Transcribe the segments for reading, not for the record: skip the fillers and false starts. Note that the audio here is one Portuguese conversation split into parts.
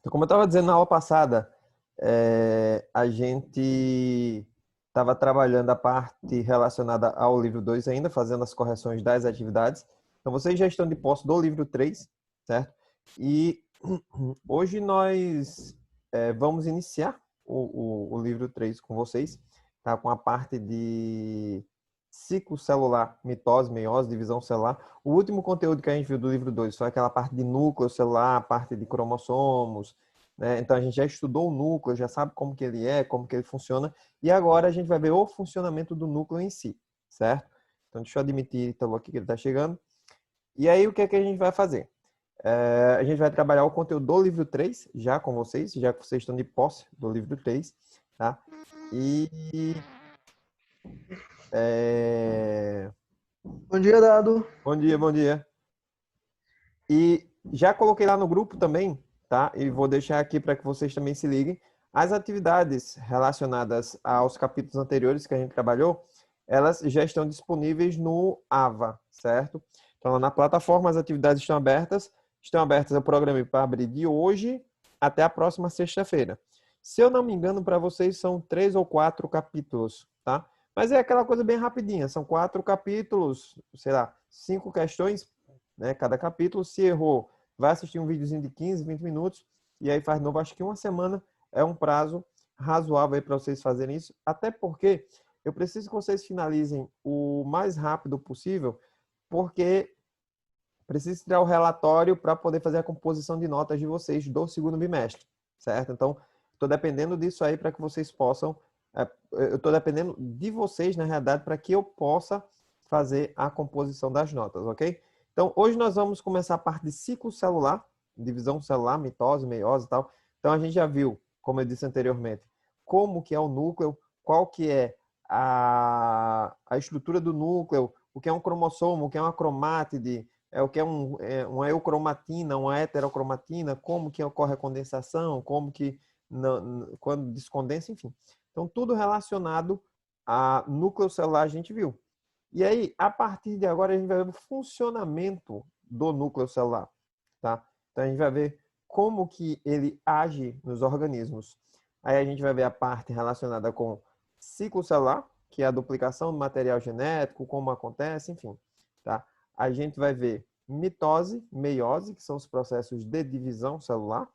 Então, como eu estava dizendo na aula passada, a gente estava trabalhando a parte relacionada ao livro 2 ainda, fazendo as correções das atividades. Então, vocês já estão de posse do livro 3, certo? E hoje nós vamos iniciar o livro 3 com vocês, tá? Com a parte de ciclo celular, mitose, meiose, divisão celular. O último conteúdo que a gente viu do livro 2 foi aquela parte de núcleo celular, a parte de cromossomos, né? Então a gente já estudou o núcleo, já sabe como que ele é, como que ele funciona, e agora a gente vai ver o funcionamento do núcleo em si, certo? Então deixa eu admitir Ítalo aqui que ele está chegando. E aí o que é que a gente vai fazer? A gente vai trabalhar o conteúdo do livro 3 já com vocês, já que vocês estão de posse do livro 3, tá? E Bom dia, Dado. bom dia, bom dia. E já coloquei lá no grupo também, tá? E vou deixar aqui para que vocês também se liguem. As atividades relacionadas aos capítulos anteriores que a gente trabalhou, elas já estão disponíveis no AVA, certo? Então, na plataforma, as atividades estão abertas. Estão abertas, eu programei para abrir de hoje até a próxima sexta-feira. Se eu não me engano, para vocês são 3 ou 4 capítulos, tá? Mas é aquela coisa bem rapidinha. São 4 capítulos, sei lá, 5 questões, né? Cada capítulo. Se errou, vai assistir um videozinho de 15, 20 minutos e aí faz de novo. Acho que uma semana é um prazo razoável para vocês fazerem isso. Até porque eu preciso que vocês finalizem o mais rápido possível, porque preciso tirar o relatório para poder fazer a composição de notas de vocês do segundo bimestre, certo? Então, estou dependendo disso aí para que vocês possam... eu estou dependendo de vocês, na realidade, para que eu possa fazer a composição das notas, ok? Então, hoje nós vamos começar a parte de ciclo celular, divisão celular, mitose, meiose e tal. Então, a gente já viu, como eu disse anteriormente, como que é o núcleo, qual que é a estrutura do núcleo, o que é um cromossomo, o que é uma cromátide, o que é uma eucromatina, uma heterocromatina, como que ocorre a condensação, como que quando descondensa, enfim. Então, tudo relacionado a núcleo celular a gente viu. E aí, a partir de agora, a gente vai ver o funcionamento do núcleo celular, tá? Então, a gente vai ver como que ele age nos organismos. Aí a gente vai ver a parte relacionada com ciclo celular, que é a duplicação do material genético, como acontece, enfim, tá? A gente vai ver mitose, meiose, que são os processos de divisão celular.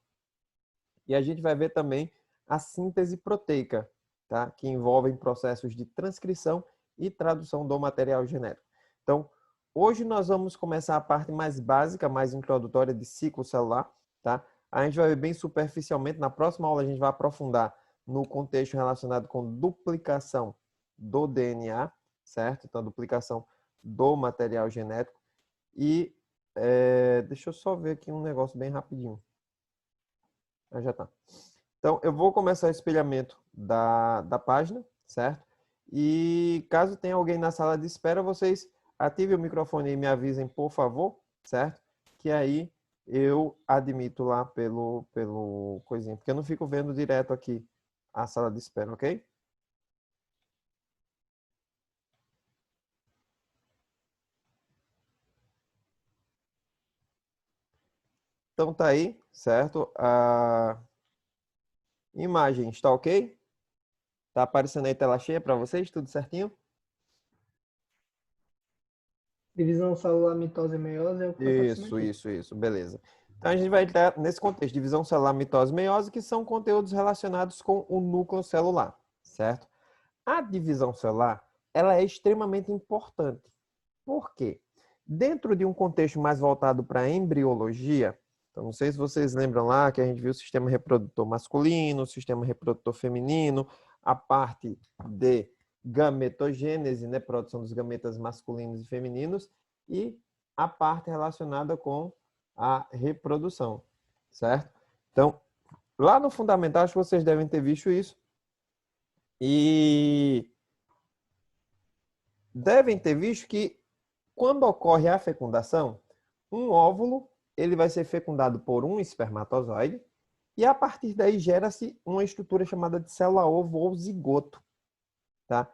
E a gente vai ver também a síntese proteica, tá? Que envolvem processos de transcrição e tradução do material genético. Então, hoje nós vamos começar a parte mais básica, mais introdutória de ciclo celular, tá? A gente vai ver bem superficialmente. Na próxima aula a gente vai aprofundar no contexto relacionado com duplicação do DNA, certo? Então, duplicação do material genético. E deixa eu só ver aqui um negócio bem rapidinho. Já tá. Então, eu vou começar o espelhamento da página, certo? E caso tenha alguém na sala de espera, vocês ativem o microfone e me avisem, por favor, certo? Que aí eu admito lá pelo coisinho, porque eu não fico vendo direto aqui a sala de espera, ok? Então tá aí, certo? A imagem está ok? Tá aparecendo aí tela cheia para vocês, tudo certinho? Divisão celular, mitose e meiose é o que está aparecendo aqui. Isso, beleza. Então a gente vai entrar nesse contexto, divisão celular, mitose, meiose, que são conteúdos relacionados com o núcleo celular, certo? A divisão celular, ela é extremamente importante. Por quê? Dentro de um contexto mais voltado para a embriologia, então não sei se vocês lembram lá que a gente viu o sistema reprodutor masculino, o sistema reprodutor feminino, a parte de gametogênese, né, produção dos gametas masculinos e femininos, e a parte relacionada com a reprodução, certo? Então, lá no fundamental, acho que vocês devem ter visto isso. E devem ter visto que quando ocorre a fecundação, um óvulo ele vai ser fecundado por um espermatozoide e a partir daí gera-se uma estrutura chamada de célula-ovo ou zigoto, tá?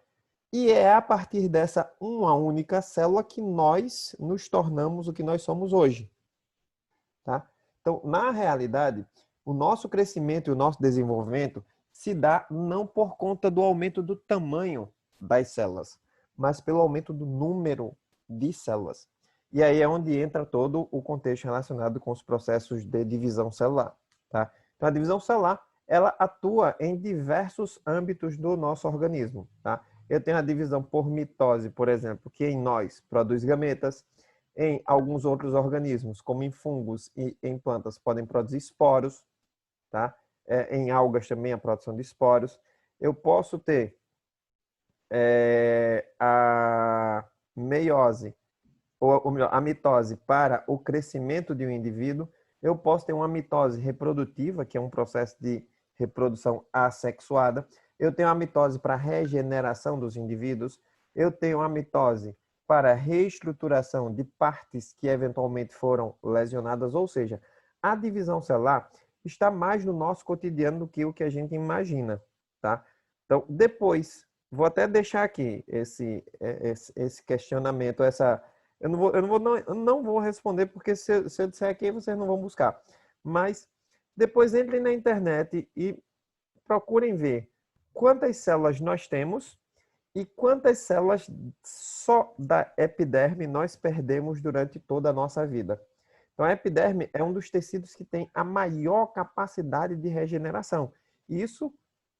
E é a partir dessa uma única célula que nós nos tornamos o que nós somos hoje, tá? Então, na realidade, o nosso crescimento e o nosso desenvolvimento se dá não por conta do aumento do tamanho das células, mas pelo aumento do número de células. E aí é onde entra todo o contexto relacionado com os processos de divisão celular, tá? Então, a divisão celular, ela atua em diversos âmbitos do nosso organismo, tá? Eu tenho a divisão por mitose, por exemplo, que em nós produz gametas, em alguns outros organismos, como em fungos e em plantas, podem produzir esporos, tá? Em algas também a produção de esporos. Eu posso ter a meiose, ou melhor, a mitose para o crescimento de um indivíduo. Eu posso ter uma mitose reprodutiva, que é um processo de reprodução assexuada. Eu tenho a mitose para regeneração dos indivíduos. Eu tenho a mitose para reestruturação de partes que eventualmente foram lesionadas, ou seja, a divisão celular está mais no nosso cotidiano do que o que a gente imagina, tá? Então, depois, vou até deixar aqui esse questionamento, eu não vou responder, porque se eu disser aqui, vocês não vão buscar. Mas depois entrem na internet e procurem ver quantas células nós temos e quantas células só da epiderme nós perdemos durante toda a nossa vida. Então, a epiderme é um dos tecidos que tem a maior capacidade de regeneração. Isso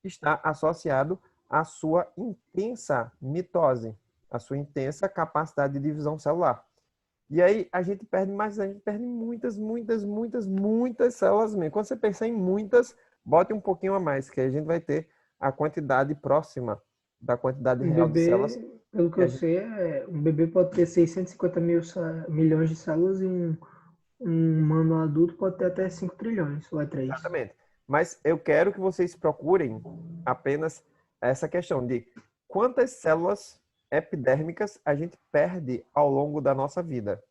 está associado à sua intensa mitose, à sua intensa capacidade de divisão celular. E aí a gente perde muitas, muitas, muitas, muitas células mesmo. Quando você pensa em muitas, bote um pouquinho a mais, que aí a gente vai ter a quantidade próxima da quantidade Um real de células. bebê, pelo que eu sei, um bebê pode ter 650 milhões de células e um humano adulto pode ter até 5 trilhões, ou é 3. Exatamente. Mas eu quero que vocês procurem apenas essa questão de quantas células epidérmicas a gente perde ao longo da nossa vida.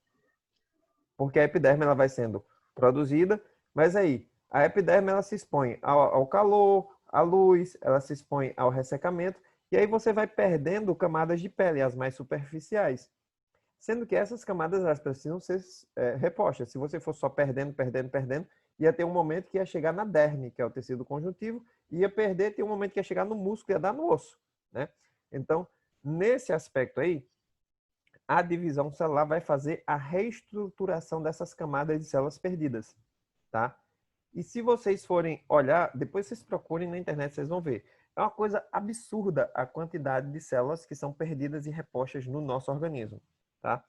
Porque a epiderme ela vai sendo produzida, mas aí a epiderme ela se expõe ao calor, à luz, ela se expõe ao ressecamento, e aí você vai perdendo camadas de pele, as mais superficiais. Sendo que essas camadas elas precisam ser repostas. Se você for só perdendo, ia ter um momento que ia chegar na derme, que é o tecido conjuntivo, ia perder, tem um momento que ia chegar no músculo, ia dar no osso, né? Então, nesse aspecto aí, a divisão celular vai fazer a reestruturação dessas camadas de células perdidas, tá? E se vocês forem olhar, depois vocês procurem na internet, vocês vão ver. É uma coisa absurda a quantidade de células que são perdidas e repostas no nosso organismo, tá?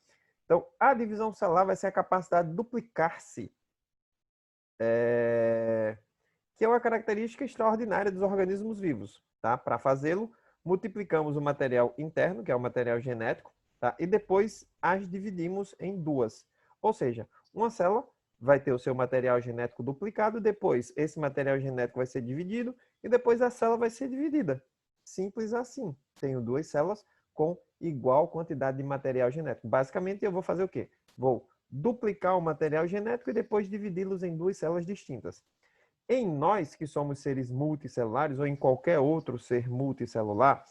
Então, a divisão celular vai ser a capacidade de duplicar-se, que é uma característica extraordinária dos organismos vivos, tá? Para fazê-lo, multiplicamos o material interno, que é o material genético, tá? E depois as dividimos em duas. Ou seja, uma célula vai ter o seu material genético duplicado, depois esse material genético vai ser dividido e depois a célula vai ser dividida. Simples assim. Tenho duas células com igual quantidade de material genético. Basicamente, eu vou fazer o quê? Vou duplicar o material genético e depois dividi-los em duas células distintas. Em nós, que somos seres multicelulares, ou em qualquer outro ser multicelular,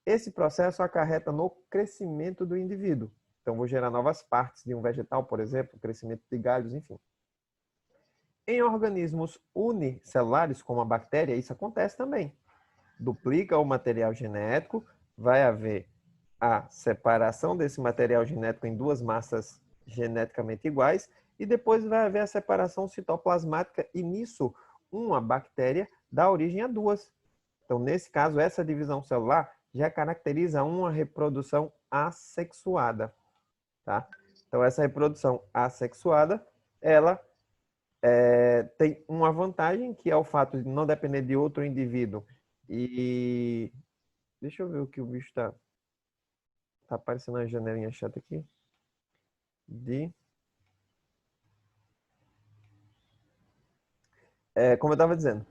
esse processo acarreta no crescimento do indivíduo. Então, vou gerar novas partes de um vegetal, por exemplo, crescimento de galhos, enfim. Em organismos unicelulares, como a bactéria, isso acontece também. Duplica o material genético, vai haver a separação desse material genético em duas massas geneticamente iguais e depois vai haver a separação citoplasmática e nisso uma bactéria dá origem a duas. Então, nesse caso, essa divisão celular já caracteriza uma reprodução assexuada, tá? Então, essa reprodução assexuada, ela tem uma vantagem, que é o fato de não depender de outro indivíduo. E deixa eu ver o que o bicho está aparecendo na janelinha chata aqui. Como eu estava dizendo,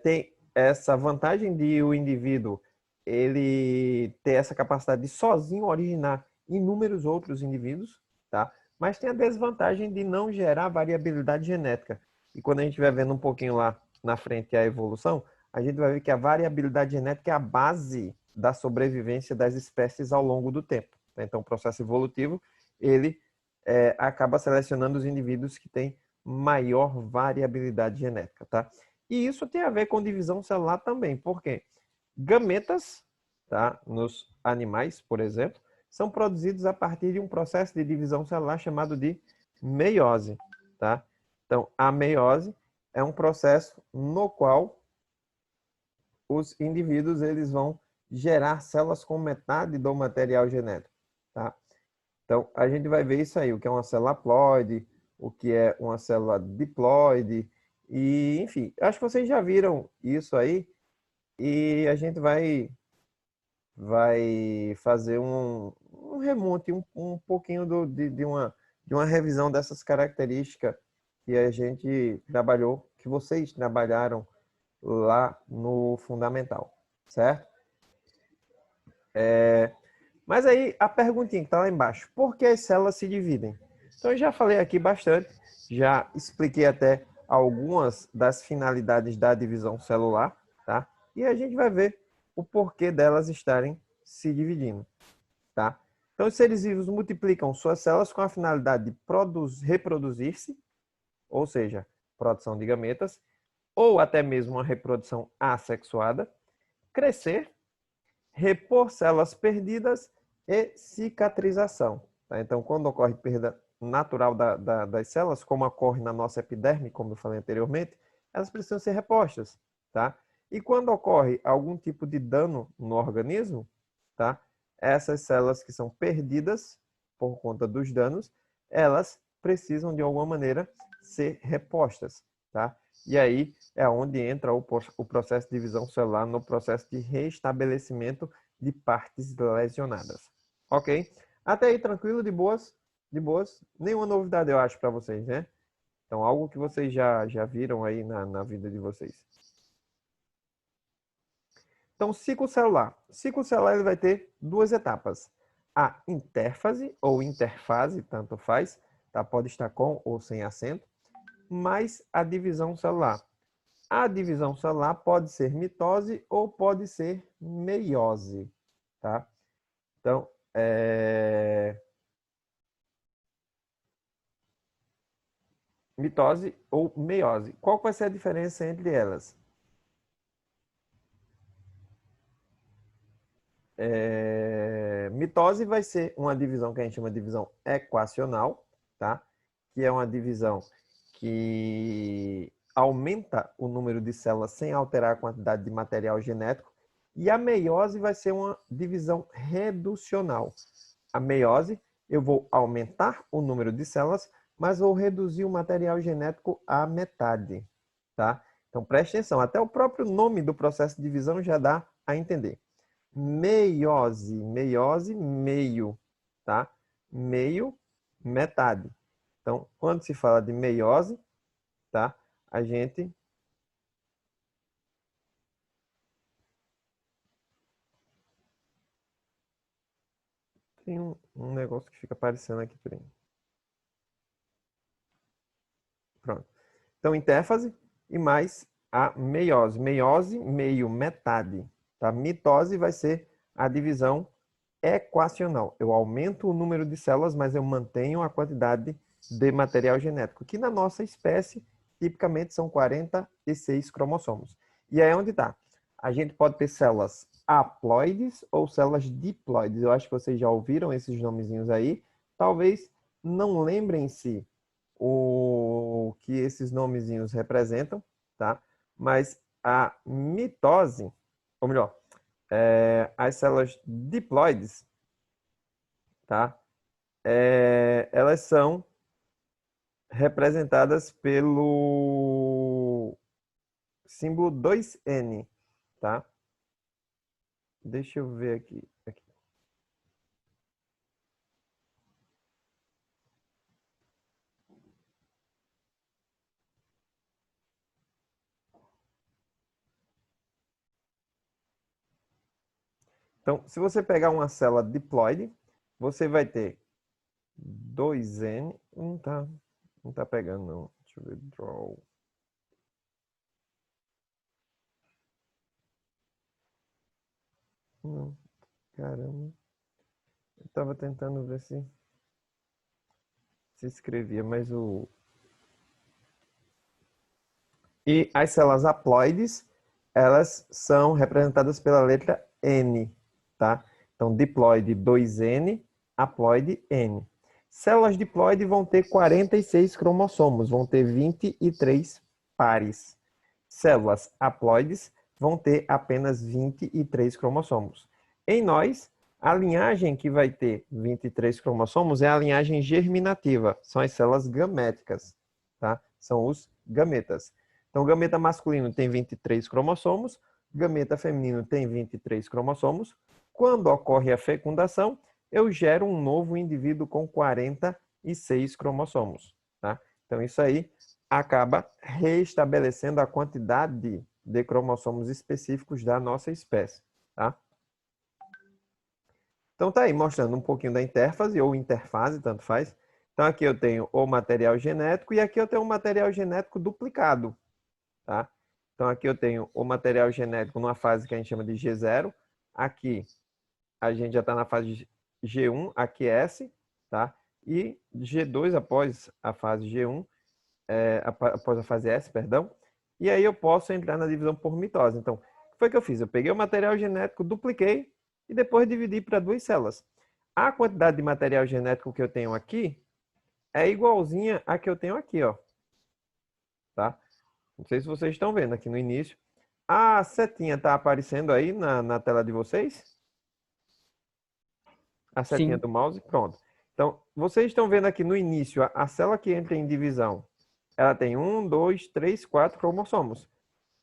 tem essa vantagem de o indivíduo ele ter essa capacidade de sozinho originar inúmeros outros indivíduos, tá? Mas tem a desvantagem de não gerar variabilidade genética. E quando a gente vai vendo um pouquinho lá na frente a evolução, a gente vai ver que a variabilidade genética é a base da sobrevivência das espécies ao longo do tempo. Então, o processo evolutivo, ele acaba selecionando os indivíduos que têm maior variabilidade genética, tá? E isso tem a ver com divisão celular também, porque gametas, tá, nos animais, por exemplo, são produzidos a partir de um processo de divisão celular chamado de meiose, tá? Então, a meiose é um processo no qual os indivíduos eles vão gerar células com metade do material genético, tá? Então, a gente vai ver isso aí, o que é uma célula haploide, o que é uma célula diploide, e, enfim, acho que vocês já viram isso aí, e a gente vai fazer um remonte, um pouquinho de uma revisão dessas características que a gente trabalhou, que vocês trabalharam lá no fundamental, certo? Mas aí a perguntinha que está lá embaixo, por que as células se dividem? Então eu já falei aqui bastante, já expliquei até algumas das finalidades da divisão celular, tá? E a gente vai ver o porquê delas estarem se dividindo, tá? Então os seres vivos multiplicam suas células com a finalidade de reproduzir-se, ou seja, produção de gametas, ou até mesmo uma reprodução assexuada, crescer, repor células perdidas e cicatrização. Tá? Então, quando ocorre perda natural das células, como ocorre na nossa epiderme, como eu falei anteriormente, elas precisam ser repostas. Tá? E quando ocorre algum tipo de dano no organismo, tá? Essas células que são perdidas por conta dos danos, elas precisam de alguma maneira ser repostas. Tá? E aí é onde entra o processo de divisão celular no processo de restabelecimento de partes lesionadas. Ok? Até aí, tranquilo, de boas? De boas? Nenhuma novidade, eu acho, para vocês, né? Então, algo que vocês já viram aí na vida de vocês. Então, ciclo celular. O ciclo celular ele vai ter duas etapas. A intérfase, ou interfase, tanto faz, tá? Pode estar com ou sem acento, mais a divisão celular. A divisão celular pode ser mitose ou pode ser meiose, tá? Então, mitose ou meiose. Qual vai ser a diferença entre elas? Mitose vai ser uma divisão que a gente chama de divisão equacional, tá? Que é uma divisão que aumenta o número de células sem alterar a quantidade de material genético. E a meiose vai ser uma divisão reducional. A meiose, eu vou aumentar o número de células, mas vou reduzir o material genético à metade, tá? Então preste atenção, até o próprio nome do processo de divisão já dá a entender. Meiose, meiose, meio, tá? Meio, metade. Então, quando se fala de meiose, tá? A gente tem um negócio que fica aparecendo aqui por aí. Pronto. Então, intérfase e mais a meiose. Meiose, meio, metade. Tá? Mitose vai ser a divisão equacional. Eu aumento o número de células, mas eu mantenho a quantidade de material genético, que na nossa espécie, tipicamente, são 46 cromossomos. E aí é onde está. A gente pode ter células haploides ou células diploides. Eu acho que vocês já ouviram esses nomezinhos aí. Talvez não lembrem-se o que esses nomezinhos representam, tá? Mas a mitose, ou melhor, as células diploides, tá? Elas são representadas pelo símbolo 2N, tá? Deixa eu ver aqui. Então, se você pegar uma célula diploide, você vai ter 2N. Não tá pegando, não. Deixa eu ver. Draw. Não, caramba. Eu tava tentando ver se escrevia, mas E as células haploides, elas são representadas pela letra N, tá? Então, diploide 2N, haploide N. Células diploide vão ter 46 cromossomos, vão ter 23 pares. Células haploides vão ter apenas 23 cromossomos. Em nós, a linhagem que vai ter 23 cromossomos é a linhagem germinativa, são as células gaméticas, tá? São os gametas. Então, o gameta masculino tem 23 cromossomos, gameta feminino tem 23 cromossomos. Quando ocorre a fecundação, eu gero um novo indivíduo com 46 cromossomos, tá? Então, isso aí acaba reestabelecendo a quantidade de cromossomos específicos da nossa espécie, tá? Então, tá aí mostrando um pouquinho da intérfase ou interfase, tanto faz. Então, aqui eu tenho o material genético e aqui eu tenho o material genético duplicado, tá? Então, aqui eu tenho o material genético numa fase que a gente chama de G0. Aqui, a gente já está na fase G1, aqui é S, tá? E G2 após a fase G1, após a fase S, perdão. E aí eu posso entrar na divisão por mitose. Então, o que foi que eu fiz? Eu peguei o material genético, dupliquei e depois dividi para 2 células. A quantidade de material genético que eu tenho aqui é igualzinha à que eu tenho aqui, ó. Tá? Não sei se vocês estão vendo aqui no início. A setinha está aparecendo aí na tela de vocês? A setinha Sim. do mouse? Pronto. Então, vocês estão vendo aqui no início, a célula que entra em divisão, ela tem 1, 2, 3, 4 cromossomos.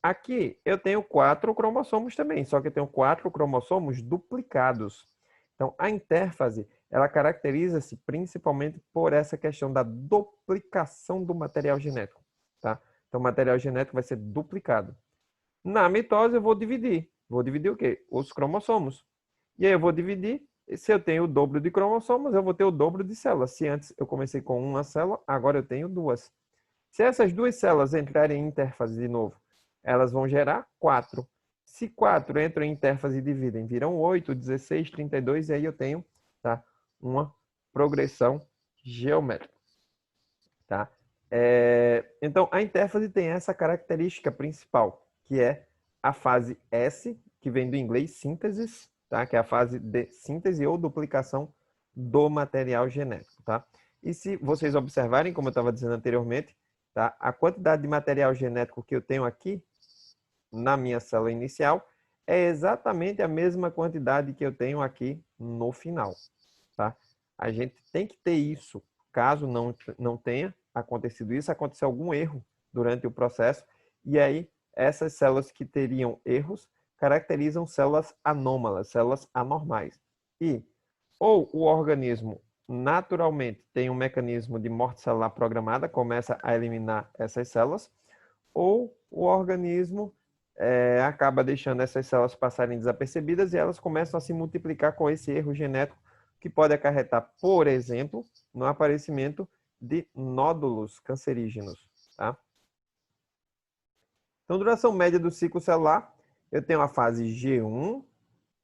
Aqui eu tenho 4 cromossomos também, só que eu tenho 4 cromossomos duplicados. Então, a intérfase, ela caracteriza-se principalmente por essa questão da duplicação do material genético, tá? Então, o material genético vai ser duplicado. Na mitose, eu vou dividir. Vou dividir o quê? Os cromossomos. E aí eu vou dividir. Se eu tenho o dobro de cromossomos, eu vou ter o dobro de células. Se antes eu comecei com uma célula, agora eu tenho 2. Se essas 2 células entrarem em interfase de novo, elas vão gerar 4. Se 4 entram em interfase e dividem, viram 8, 16, 32, e aí eu tenho, tá, uma progressão geométrica. Tá? Então, a intérfase tem essa característica principal, que é a fase S, que vem do inglês síntese, tá? Que é a fase de síntese ou duplicação do material genético. Tá? E se vocês observarem, como eu estava dizendo anteriormente, tá? A quantidade de material genético que eu tenho aqui na minha célula inicial é exatamente a mesma quantidade que eu tenho aqui no final. Tá? A gente tem que ter isso. Caso não tenha acontecido isso, aconteceu algum erro durante o processo, e aí essas células que teriam erros caracterizam células anômalas, células anormais. E ou o organismo naturalmente tem um mecanismo de morte celular programada, começa a eliminar essas células, ou o organismo acaba deixando essas células passarem desapercebidas e elas começam a se multiplicar com esse erro genético que pode acarretar, por exemplo, no aparecimento de nódulos cancerígenos. Tá? Então, duração média do ciclo celular, eu tenho a fase G1,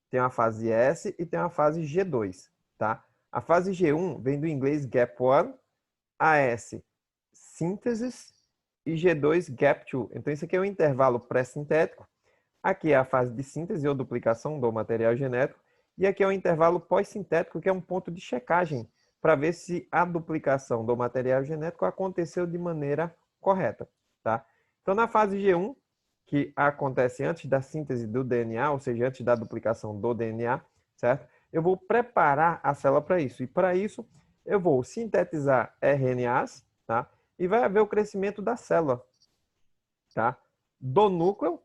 tenho a fase S e tenho a fase G2. Tá? A fase G1 vem do inglês Gap 1, a S, Synthesis, e G2, Gap 2. Então, isso aqui é um intervalo pré-sintético. Aqui é a fase de síntese ou duplicação do material genético. E aqui é o intervalo pós-sintético, que é um ponto de checagem para ver se a duplicação do material genético aconteceu de maneira correta. Tá? Então, na fase G1, que acontece antes da síntese do DNA, ou seja, antes da duplicação do DNA, certo? Eu vou preparar a célula para isso. E para isso, eu vou sintetizar RNAs, tá? E vai haver o crescimento da célula, tá? Do núcleo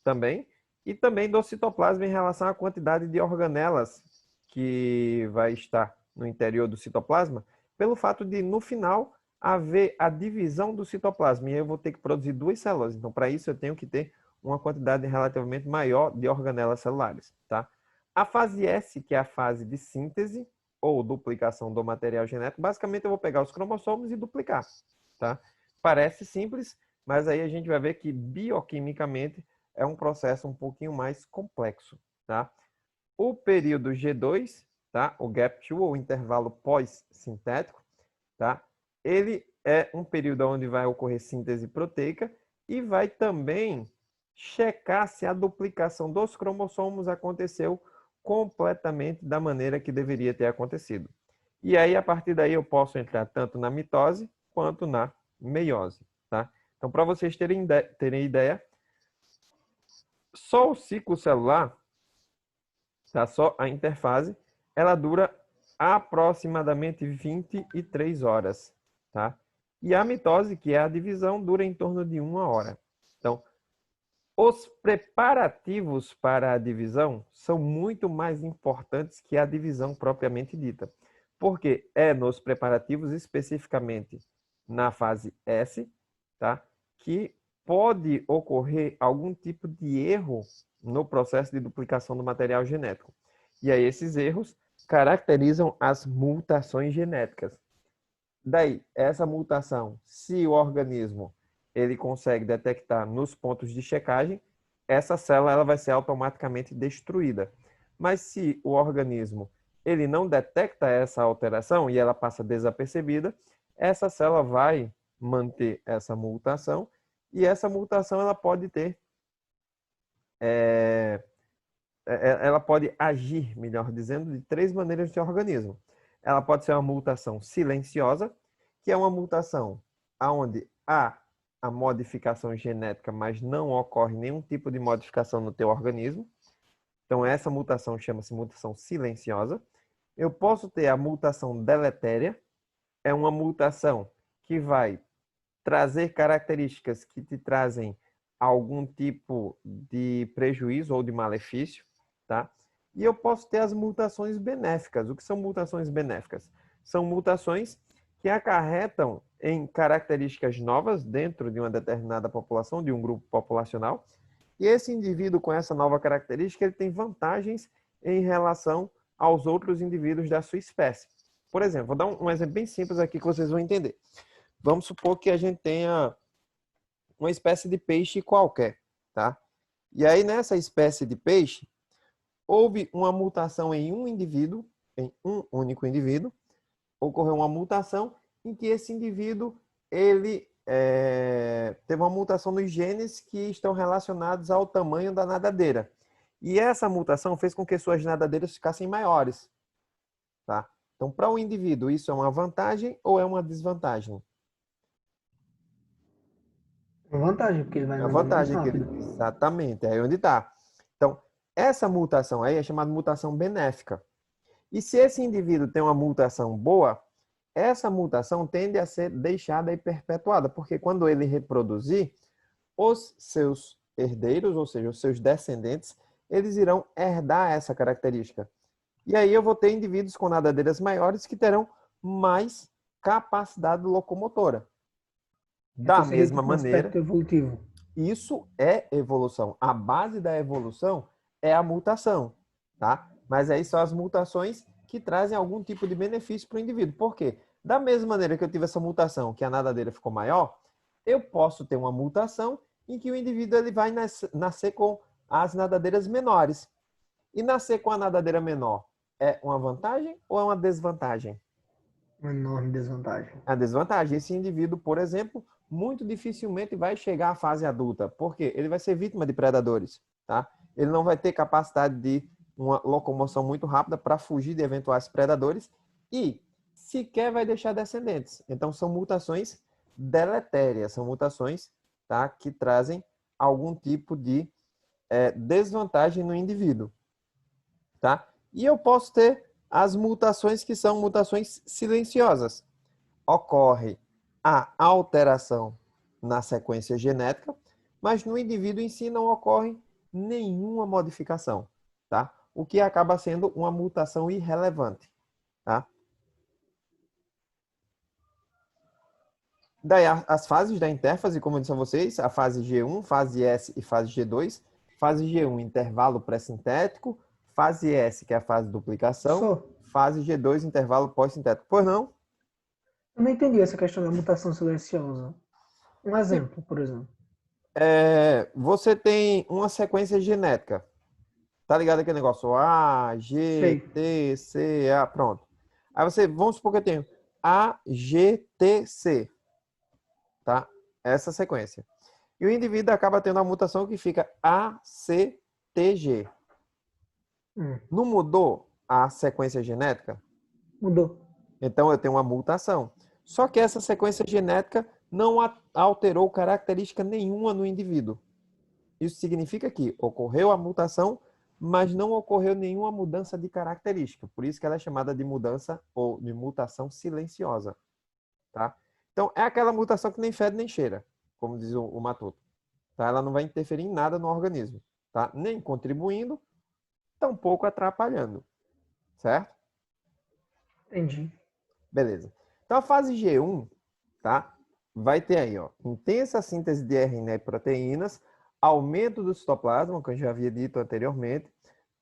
também, e também do citoplasma em relação à quantidade de organelas que vai estar no interior do citoplasma, pelo fato de, no final, haver a divisão do citoplasma, e eu vou ter que produzir 2 células. Então, para isso, eu tenho que ter uma quantidade relativamente maior de organelas celulares. Tá? A fase S, que é a fase de síntese, ou duplicação do material genético, basicamente eu vou pegar os cromossomos e duplicar. Tá? Parece simples, mas aí a gente vai ver que bioquimicamente é um processo um pouquinho mais complexo, tá? O período G2, tá? O gap 2, ou intervalo pós-sintético, tá? Ele é um período onde vai ocorrer síntese proteica e vai também checar se a duplicação dos cromossomos aconteceu completamente da maneira que deveria ter acontecido. E aí, a partir daí, eu posso entrar tanto na mitose quanto na meiose, tá? Então, para vocês terem ideia, só o ciclo celular, tá? Só a interfase, ela dura aproximadamente 23 horas, tá? E a mitose, que é a divisão, dura em torno de 1 hora. Então, os preparativos para a divisão são muito mais importantes que a divisão propriamente dita. Porque é nos preparativos, especificamente na fase S, tá? Que pode ocorrer algum tipo de erro no processo de duplicação do material genético. E aí esses erros caracterizam as mutações genéticas. Daí, essa mutação, se o organismo ele consegue detectar nos pontos de checagem, essa célula ela vai ser automaticamente destruída. Mas se o organismo ele não detecta essa alteração e ela passa desapercebida, essa célula vai manter essa mutação e essa mutação ela pode ter, ela pode agir, melhor dizendo, de 3 maneiras no organismo. Ela pode ser uma mutação silenciosa, que é uma mutação onde há a modificação genética, mas não ocorre nenhum tipo de modificação no teu organismo. Então, essa mutação chama-se mutação silenciosa. Eu posso ter a mutação deletéria, é uma mutação que vai trazer características que te trazem algum tipo de prejuízo ou de malefício, tá? E eu posso ter as mutações benéficas. O que são mutações benéficas? São mutações que acarretam em características novas dentro de uma determinada população, de um grupo populacional, e esse indivíduo com essa nova característica, ele tem vantagens em relação aos outros indivíduos da sua espécie. Por exemplo, vou dar um exemplo bem simples aqui que vocês vão entender. Vamos supor que a gente tenha uma espécie de peixe qualquer, tá? E aí, nessa espécie de peixe, houve uma mutação em um indivíduo, em um único indivíduo, ocorreu uma mutação em que esse indivíduo, ele teve uma mutação nos genes que estão relacionados ao tamanho da nadadeira. E essa mutação fez com que suas nadadeiras ficassem maiores, tá? Então, para o indivíduo, isso é uma vantagem ou é uma desvantagem? Uma vantagem, porque ele vai É uma nadar mais vantagem rápido. exatamente, é aí onde está. Então, essa mutação aí é chamada mutação benéfica. E se esse indivíduo tem uma mutação boa, essa mutação tende a ser deixada e perpetuada, porque quando ele reproduzir, os seus herdeiros, ou seja, os seus descendentes, eles irão herdar essa característica. E aí eu vou ter indivíduos com nadadeiras maiores que terão mais capacidade locomotora. Da Então seria mesma tipo um maneira, aspecto evolutivo. isso é evolução. A base da evolução é a mutação, tá? Mas aí são as mutações que trazem algum tipo de benefício para o indivíduo. Por quê? Da mesma maneira que eu tive essa mutação, que a nadadeira ficou maior, eu posso ter uma mutação em que o indivíduo ele vai nascer com as nadadeiras menores. E nascer com a nadadeira menor é uma vantagem ou é uma desvantagem? Uma enorme desvantagem. A desvantagem, esse indivíduo, por exemplo, muito dificilmente vai chegar à fase adulta, porque ele vai ser vítima de predadores, tá? Ele não vai ter capacidade de uma locomoção muito rápida para fugir de eventuais predadores e sequer vai deixar descendentes. Então, são mutações deletérias, são mutações, tá, que trazem algum tipo de desvantagem no indivíduo, tá? E eu posso ter as mutações que são mutações silenciosas. Ocorre a alteração na sequência genética, mas no indivíduo em si não ocorre nenhuma modificação, tá? O que acaba sendo uma mutação irrelevante, tá? Daí as fases da intérfase, como eu disse a vocês, a fase G1, fase S e fase G2. Fase G1, intervalo pré-sintético. Fase S, que é a fase de duplicação. Só, Fase G2, intervalo pós-sintético. Pois não? eu não entendi essa questão da mutação silenciosa. Um exemplo, por exemplo. Você tem uma sequência genética. Tá ligado aquele negócio? A, G, Sei. T, C, A, pronto. Aí vamos supor que eu tenho A, G, T, C, tá? Essa sequência. E o indivíduo acaba tendo uma mutação que fica ACTG. Não mudou a sequência genética? Mudou. Então eu tenho uma mutação. Só que essa sequência genética não alterou característica nenhuma no indivíduo. Isso significa que ocorreu a mutação, mas não ocorreu nenhuma mudança de característica. Por isso que ela é chamada de mudança ou de mutação silenciosa. Tá? Então, é aquela mutação que nem fede nem cheira, como diz o Matuto. Tá? Ela não vai interferir em nada no organismo. Tá? Nem contribuindo, tampouco atrapalhando. Certo? Entendi. Beleza. Então, a fase G1, tá? Vai ter aí, ó, intensa síntese de RNA e proteínas, aumento do citoplasma, que eu já havia dito anteriormente,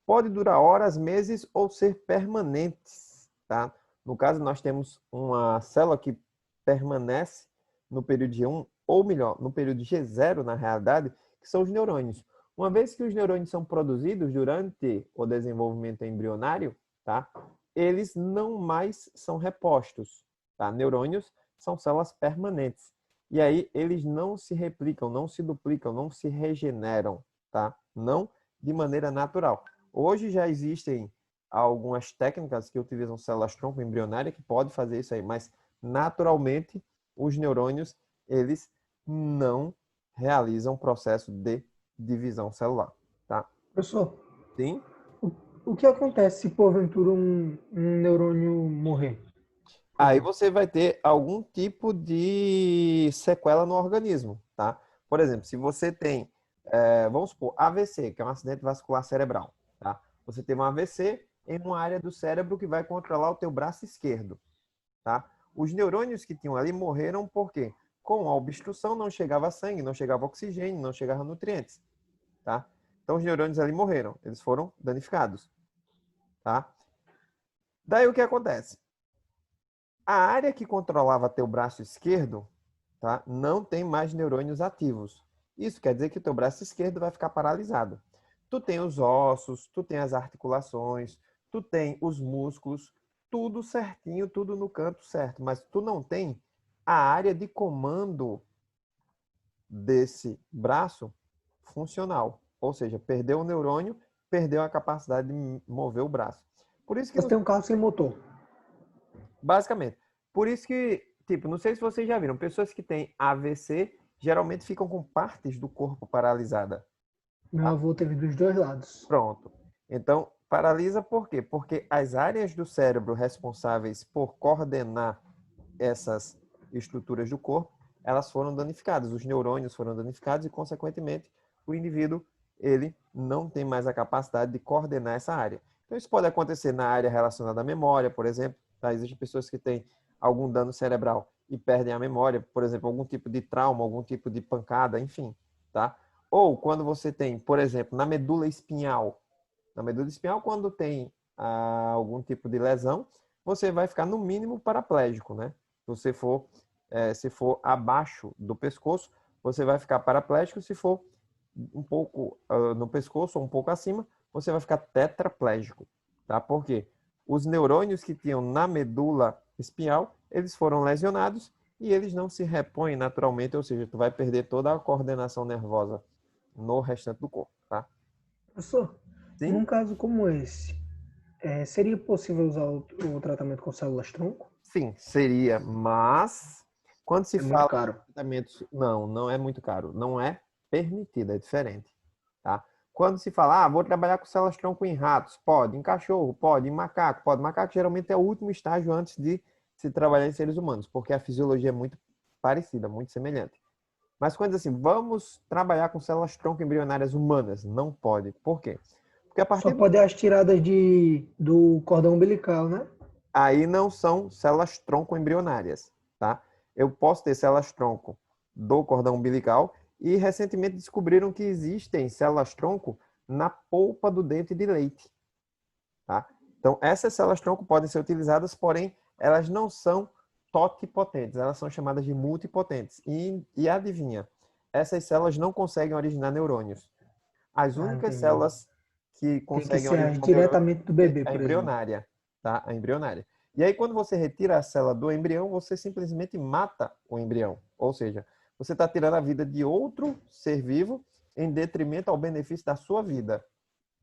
pode durar horas, meses ou ser permanentes, tá? No caso, nós temos uma célula que permanece no período G1, ou melhor, no período G0, na realidade, que são os neurônios. Uma vez que os neurônios são produzidos durante o desenvolvimento embrionário, tá? Eles não mais são repostos, tá? Neurônios são células permanentes. E aí eles não se replicam, não se duplicam, não se regeneram, tá? Não de maneira natural. Hoje já existem algumas técnicas que utilizam células-tronco embrionária que podem fazer isso aí, mas naturalmente os neurônios, eles não realizam processo de divisão celular, tá? Professor, Sim? o que acontece se porventura um neurônio morrer? Aí você vai ter algum tipo de sequela no organismo, tá? Por exemplo, se você tem, vamos supor, AVC, que é um acidente vascular cerebral, tá? Você tem um AVC em uma área do cérebro que vai controlar o teu braço esquerdo, tá? Os neurônios que tinham ali morreram porque com a obstrução não chegava sangue, não chegava oxigênio, não chegava nutrientes, tá? Então os neurônios ali morreram, eles foram danificados, tá? Daí o que acontece? A área que controlava teu braço esquerdo, tá, não tem mais neurônios ativos. Isso quer dizer que o teu braço esquerdo vai ficar paralisado. Tu tem os ossos, tu tem as articulações, tu tem os músculos, tudo certinho, tudo no canto certo, mas tu não tem a área de comando desse braço funcional. Ou seja, perdeu o neurônio, perdeu a capacidade de mover o braço. Por isso que Você tem um carro sem motor. basicamente. Por isso que, tipo, não sei se vocês já viram, pessoas que têm AVC geralmente ficam com partes do corpo paralisada. Meu avô teve dos dois lados. Pronto. Então, paralisa por quê? Porque as áreas do cérebro responsáveis por coordenar essas estruturas do corpo, elas foram danificadas, os neurônios foram danificados e, consequentemente, o indivíduo, ele não tem mais a capacidade de coordenar essa área. Então, isso pode acontecer na área relacionada à memória, por exemplo. Tá? Existem pessoas que têm algum dano cerebral e perdem a memória, por exemplo, algum tipo de trauma, algum tipo de pancada, enfim, tá? Ou quando você tem, por exemplo, na medula espinhal. Na medula espinhal, quando tem algum tipo de lesão, você vai ficar no mínimo paraplégico, né? Se for abaixo do pescoço, você vai ficar paraplégico. Se for um pouco no pescoço ou um pouco acima, você vai ficar tetraplégico, tá? Por quê? Os neurônios que tinham na medula espinhal, eles foram lesionados e eles não se repõem naturalmente, ou seja, tu vai perder toda a coordenação nervosa no restante do corpo, tá? Professor, Sim? num caso como esse, seria possível usar o tratamento com células-tronco? Sim, seria, mas quando se É muito fala caro. em tratamentos, não é muito caro, não é permitido, é diferente, tá? Quando se fala, vou trabalhar com células-tronco em ratos, pode, em cachorro, pode, em macaco, pode. Macaco geralmente é o último estágio antes de se trabalhar em seres humanos, porque a fisiologia é muito parecida, muito semelhante. Mas quando diz assim, vamos trabalhar com células-tronco embrionárias humanas, não pode. Por quê? Porque a Só partir do pode as tiradas do cordão umbilical, né? aí não são células-tronco embrionárias, tá? Eu posso ter células-tronco do cordão umbilical e recentemente descobriram que existem células-tronco na polpa do dente de leite, tá? Então, essas células-tronco podem ser utilizadas, porém, elas não são totipotentes, elas são chamadas de multipotentes. E adivinha, essas células não conseguem originar neurônios. As Ah, únicas entendi. células que Tem que conseguem ser originar neurônios diretamente do é bebê, a por exemplo. embrionária, tá? A embrionária. E aí, quando você retira a célula do embrião, você simplesmente mata o embrião. Ou seja, você está tirando a vida de outro ser vivo em detrimento ao benefício da sua vida.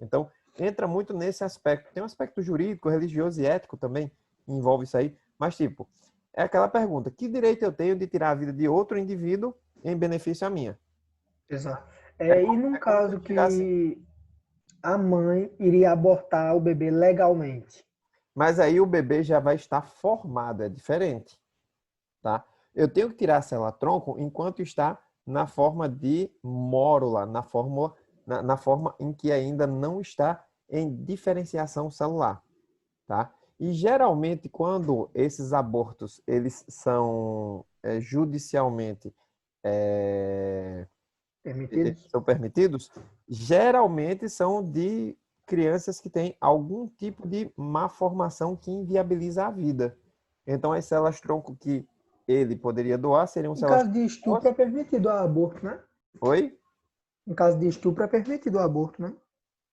Então, entra muito nesse aspecto. Tem um aspecto jurídico, religioso e ético também, que envolve isso aí. Mas, tipo, é aquela pergunta: que direito eu tenho de tirar a vida de outro indivíduo em benefício à minha? Exato. É E como, num é como se caso eu chegasse. que a mãe iria abortar o bebê legalmente? Mas aí o bebê já vai estar formado, é diferente, tá? Eu tenho que tirar a célula-tronco enquanto está na forma de mórula, na forma em que ainda não está em diferenciação celular, tá? E geralmente quando esses abortos eles são judicialmente Permitidos? são permitidos, geralmente são de crianças que têm algum tipo de má formação que inviabiliza a vida. Então, as células-tronco que ele poderia doar seriam Em células caso de estupro boas. é permitido o aborto, né? Oi? Em caso de estupro é permitido o aborto, né?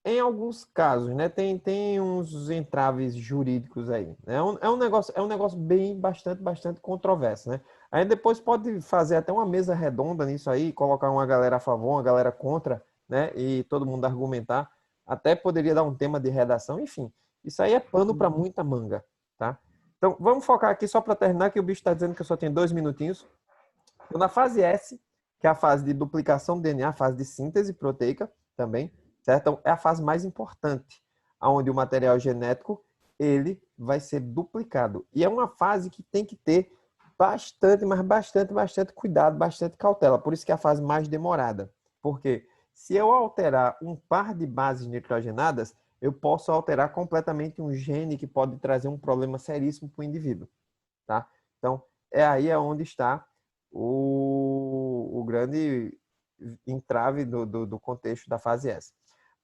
Em alguns casos, né, tem uns entraves jurídicos aí, né? É um negócio bem, bastante controverso, né? Aí depois pode fazer até uma mesa redonda nisso aí, colocar uma galera a favor, uma galera contra, né? E todo mundo argumentar. Até poderia dar um tema de redação, enfim. Isso aí é pano para muita manga, tá? Então, vamos focar aqui só para terminar, que o bicho está dizendo que eu só tenho 2 minutinhos. Então, na fase S, que é a fase de duplicação do DNA, a fase de síntese proteica também, certo? Então, é a fase mais importante, onde o material genético ele vai ser duplicado. E é uma fase que tem que ter bastante, mas bastante cuidado, bastante cautela. Por isso que é a fase mais demorada. Porque se eu alterar um par de bases nitrogenadas, eu posso alterar completamente um gene que pode trazer um problema seríssimo para o indivíduo, tá? Então, é aí onde está o grande entrave do contexto da fase S.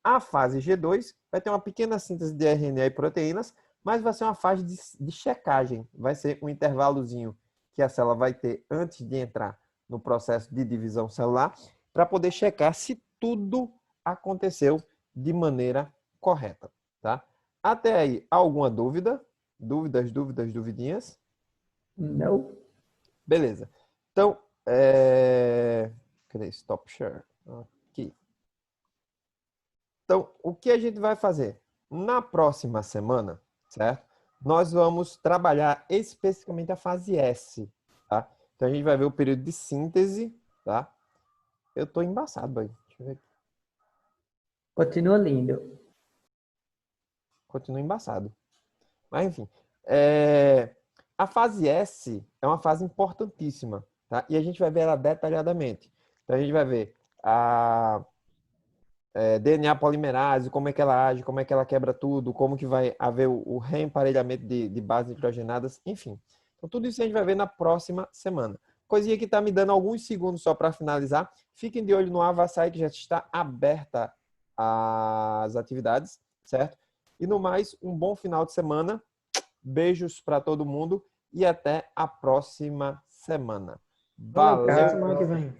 A fase G2 vai ter uma pequena síntese de RNA e proteínas, mas vai ser uma fase de checagem. Vai ser um intervalozinho que a célula vai ter antes de entrar no processo de divisão celular, para poder checar se tudo aconteceu de maneira correta, tá? Até aí, alguma dúvida? Duvidinhas? Não. Beleza. Então, cadê? Stop share. Aqui. Então, o que a gente vai fazer? Na próxima semana, certo? Nós vamos trabalhar especificamente a fase S, tá? Então, a gente vai ver o período de síntese, tá? Eu tô embaçado, boy. Deixa eu ver aqui. Continua lindo. Continua embaçado. Mas, enfim. A fase S é uma fase importantíssima, tá? E a gente vai ver ela detalhadamente. Então, a gente vai ver a DNA polimerase, como é que ela age, como é que ela quebra tudo, como que vai haver o reemparelhamento de bases nitrogenadas, enfim. Então, tudo isso a gente vai ver na próxima semana. Coisinha que está me dando alguns segundos só para finalizar. Fiquem de olho no Avassai, que já está aberta as atividades, certo? E no mais, um bom final de semana. Beijos para todo mundo e até a próxima semana. Valeu, até Valeu, semana que vem.